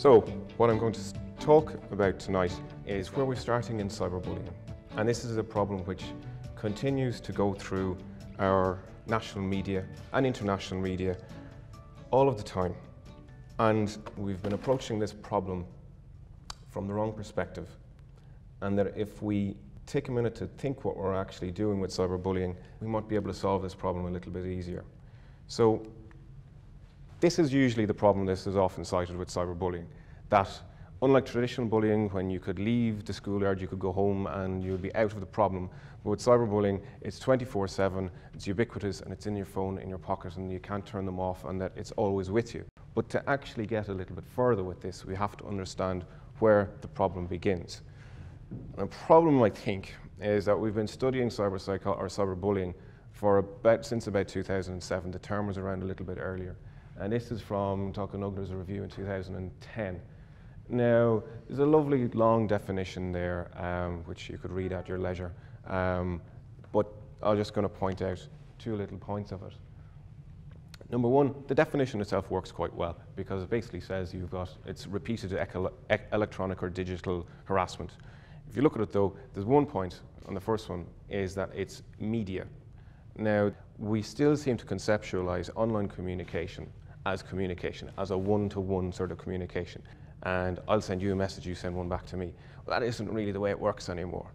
So, what I'm going to talk about tonight is where we're starting in cyberbullying. And this is a problem which continues to go through our national media and international media all of the time. And we've been approaching this problem from the wrong perspective. And that if we take a minute to think what we're actually doing with cyberbullying, we might be able to solve this problem a little bit easier. So, this is usually the problem. This is often cited with cyberbullying, that unlike traditional bullying, when you could leave the schoolyard, you could go home and you'd be out of the problem. But with cyberbullying, it's 24/7, it's ubiquitous, and it's in your phone, in your pocket, and you can't turn them off, and that it's always with you. But to actually get a little bit further with this, we have to understand where the problem begins. And the problem, I think, is that we've been studying cyberbullying since about 2007. The term was around a little bit earlier. And this is from Dr. Ciaran's review in 2010. Now, there's a lovely long definition there, which you could read at your leisure. But I'm just going to point out two little points of it. Number one, the definition itself works quite well because it basically says it's repeated electronic or digital harassment. If you look at it though, there's one point on the first one is that it's media. Now, we still seem to conceptualize online communication, as a one-to-one sort of communication. And I'll send you a message, you send one back to me. Well, that isn't really the way it works anymore.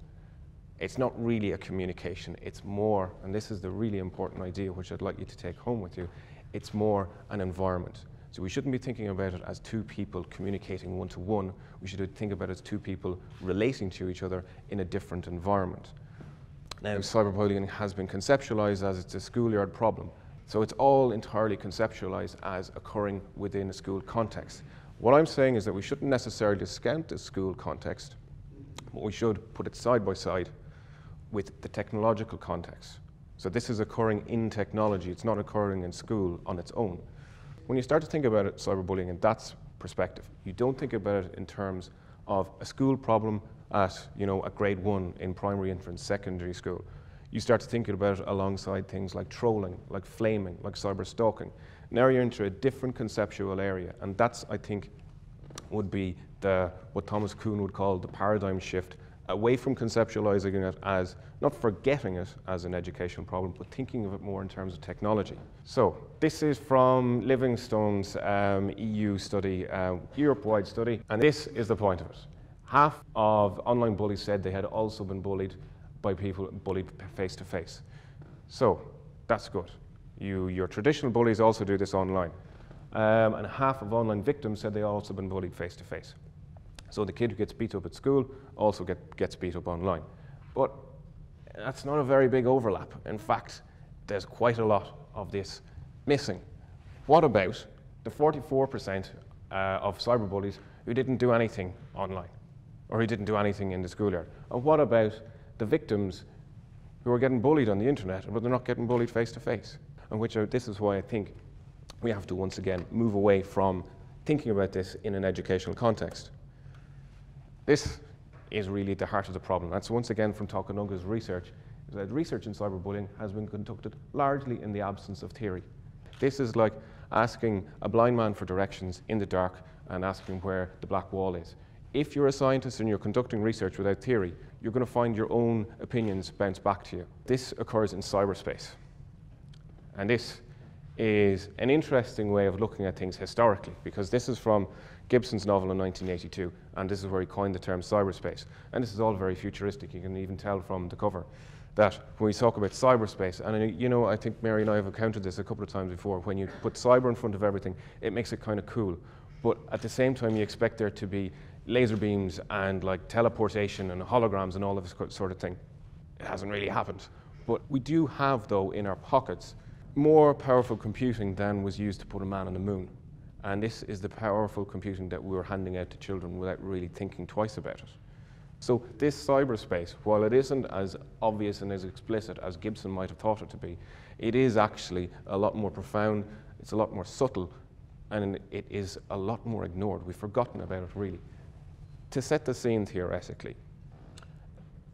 It's not really a communication, it's more, and this is the really important idea which I'd like you to take home with you, it's more an environment. So we shouldn't be thinking about it as two people communicating one-to-one, we should think about it as two people relating to each other in a different environment. Now, cyberbullying has been conceptualized as it's a schoolyard problem. So it's all entirely conceptualized as occurring within a school context. What I'm saying is that we shouldn't necessarily discount the school context, but we should put it side by side with the technological context. So this is occurring in technology, it's not occurring in school on its own. When you start to think about it, cyberbullying in that perspective, you don't think about it in terms of a school problem at grade 1 in primary and secondary school. You start to think about it alongside things like trolling, like flaming, like cyber stalking. Now you're into a different conceptual area, and that's, I think, would be what Thomas Kuhn would call the paradigm shift, away from conceptualizing it as, not forgetting it as an educational problem, but thinking of it more in terms of technology. So, this is from Livingstone's EU study, Europe-wide study, and this is the point of it. Half of online bullies said they had also been bullied by people bullied face-to-face. So, that's good. Your traditional bullies also do this online. And half of online victims said they also been bullied face-to-face. So the kid who gets beat up at school also gets beat up online. But that's not a very big overlap. In fact, there's quite a lot of this missing. What about the 44% of cyberbullies who didn't do anything online or who didn't do anything in the schoolyard? And what about the victims who are getting bullied on the internet but they're not getting bullied face-to-face? And this is why I think we have to once again move away from thinking about this in an educational context. This is really the heart of the problem. That's once again from Dr. Ciaran's research, is that research in cyberbullying has been conducted largely in the absence of theory. This is like asking a blind man for directions in the dark and asking where the black wall is. If you're a scientist and you're conducting research without theory, you're going to find your own opinions bounce back to you. This occurs in cyberspace. And this is an interesting way of looking at things historically, because this is from Gibson's novel in 1982, and this is where he coined the term cyberspace. And this is all very futuristic. You can even tell from the cover that when we talk about cyberspace, and I think Mary and I have encountered this a couple of times before, when you put cyber in front of everything, it makes it kind of cool. But at the same time, you expect there to be laser beams and like teleportation and holograms and all of this sort of thing. It hasn't really happened. But we do have, though, in our pockets, more powerful computing than was used to put a man on the moon. And this is the powerful computing that we're handing out to children without really thinking twice about it. So this cyberspace, while it isn't as obvious and as explicit as Gibson might have thought it to be, it is actually a lot more profound, it's a lot more subtle, and it is a lot more ignored. We've forgotten about it, really. To set the scene theoretically,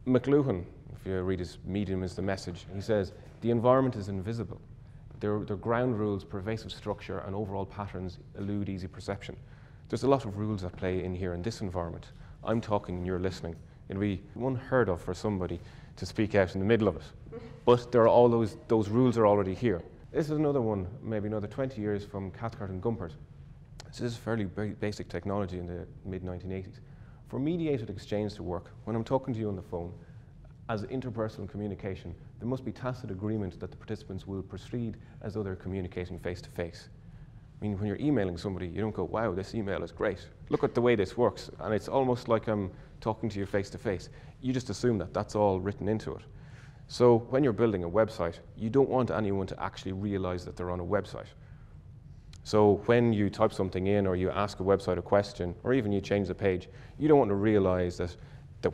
McLuhan, if you read his Medium is the Message, he says, the environment is invisible. Their ground rules, pervasive structure, and overall patterns elude easy perception. There's a lot of rules at play in here in this environment. I'm talking and you're listening. It'll be unheard of for somebody to speak out in the middle of it. But there are all those rules are already here. This is another one, maybe another 20 years from Cathcart and Gumpert. So this is fairly basic technology in the mid-1980s. For mediated exchange to work, when I'm talking to you on the phone, as interpersonal communication, there must be tacit agreement that the participants will proceed as though they're communicating face-to-face. I mean, when you're emailing somebody, you don't go, wow, this email is great. Look at the way this works. And it's almost like I'm talking to you face-to-face. You just assume that that's all written into it. So when you're building a website, you don't want anyone to actually realize that they're on a website. So when you type something in or you ask a website a question or even you change the page, you don't want to realize that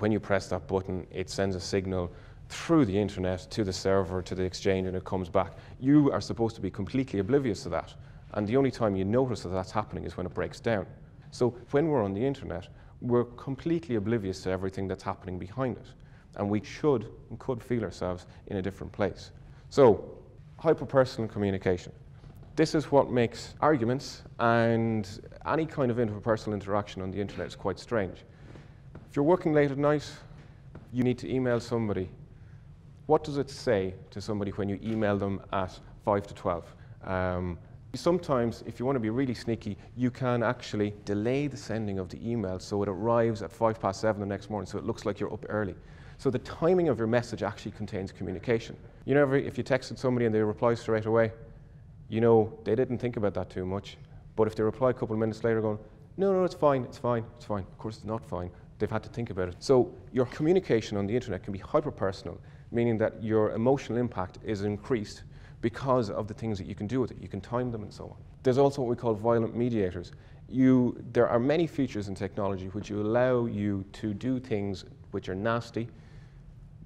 when you press that button, it sends a signal through the internet to the server, to the exchange, and it comes back. You are supposed to be completely oblivious to that. And the only time you notice that that's happening is when it breaks down. So when we're on the internet, we're completely oblivious to everything that's happening behind it. And we should and could feel ourselves in a different place. So, hyperpersonal communication. This is what makes arguments and any kind of interpersonal interaction on the internet is quite strange. If you're working late at night, you need to email somebody. What does it say to somebody when you email them at 5 to 12? Sometimes, if you want to be really sneaky, you can actually delay the sending of the email so it arrives at 7:05 the next morning, so it looks like you're up early. So the timing of your message actually contains communication. You know, if you texted somebody and they reply straight away, you know they didn't think about that too much. But if they reply a couple of minutes later going, no, it's fine, it's fine, it's fine. Of course, it's not fine. They've had to think about it. So your communication on the internet can be hyper-personal, meaning that your emotional impact is increased because of the things that you can do with it. You can time them and so on. There's also what we call violent mediators. There are many features in technology which allow you to do things which are nasty,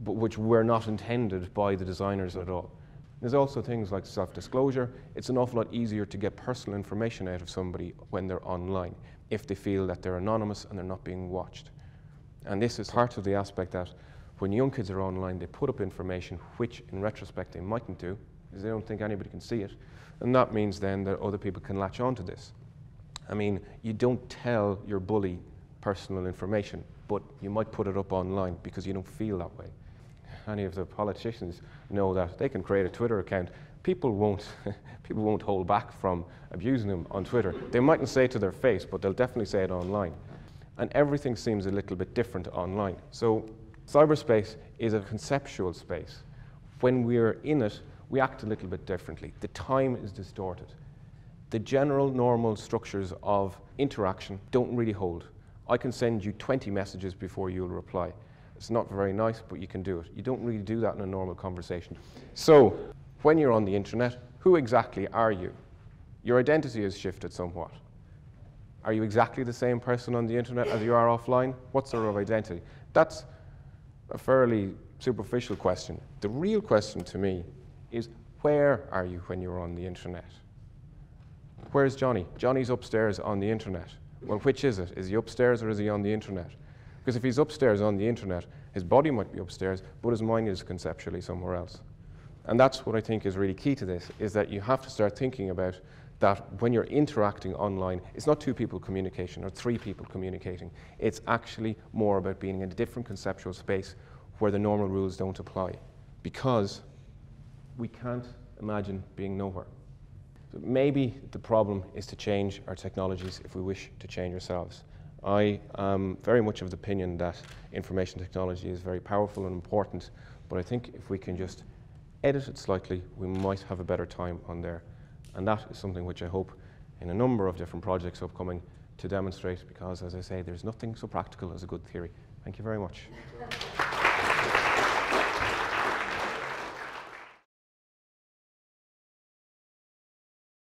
but which were not intended by the designers at all. There's also things like self-disclosure. It's an awful lot easier to get personal information out of somebody when they're online, if they feel that they're anonymous and they're not being watched. And this is part of the aspect that when young kids are online, they put up information which, in retrospect, they mightn't do, because they don't think anybody can see it. And that means then that other people can latch on to this. I mean, you don't tell your bully personal information, but you might put it up online because you don't feel that way. Any of the politicians know that they can create a Twitter account. People won't hold back from abusing them on Twitter. They mightn't say it to their face, but they'll definitely say it online. And everything seems a little bit different online. So cyberspace is a conceptual space. When we're in it, we act a little bit differently. The time is distorted. The general normal structures of interaction don't really hold. I can send you 20 messages before you'll reply. It's not very nice, but you can do it. You don't really do that in a normal conversation. So, when you're on the internet, who exactly are you? Your identity has shifted somewhat. Are you exactly the same person on the internet as you are offline? What sort of identity? That's a fairly superficial question. The real question to me is, where are you when you're on the internet? Where's Johnny? Johnny's upstairs on the internet. Well, which is it? Is he upstairs or is he on the internet? Because if he's upstairs on the internet, his body might be upstairs, but his mind is conceptually somewhere else. And that's what I think is really key to this, is that you have to start thinking about that when you're interacting online, it's not two people communicating or three people communicating. It's actually more about being in a different conceptual space where the normal rules don't apply. Because we can't imagine being nowhere. So maybe the problem is to change our technologies if we wish to change ourselves. I am very much of the opinion that information technology is very powerful and important, but I think if we can just edit it slightly, we might have a better time on there. And that is something which I hope in a number of different projects upcoming to demonstrate, because as I say, there's nothing so practical as a good theory. Thank you very much.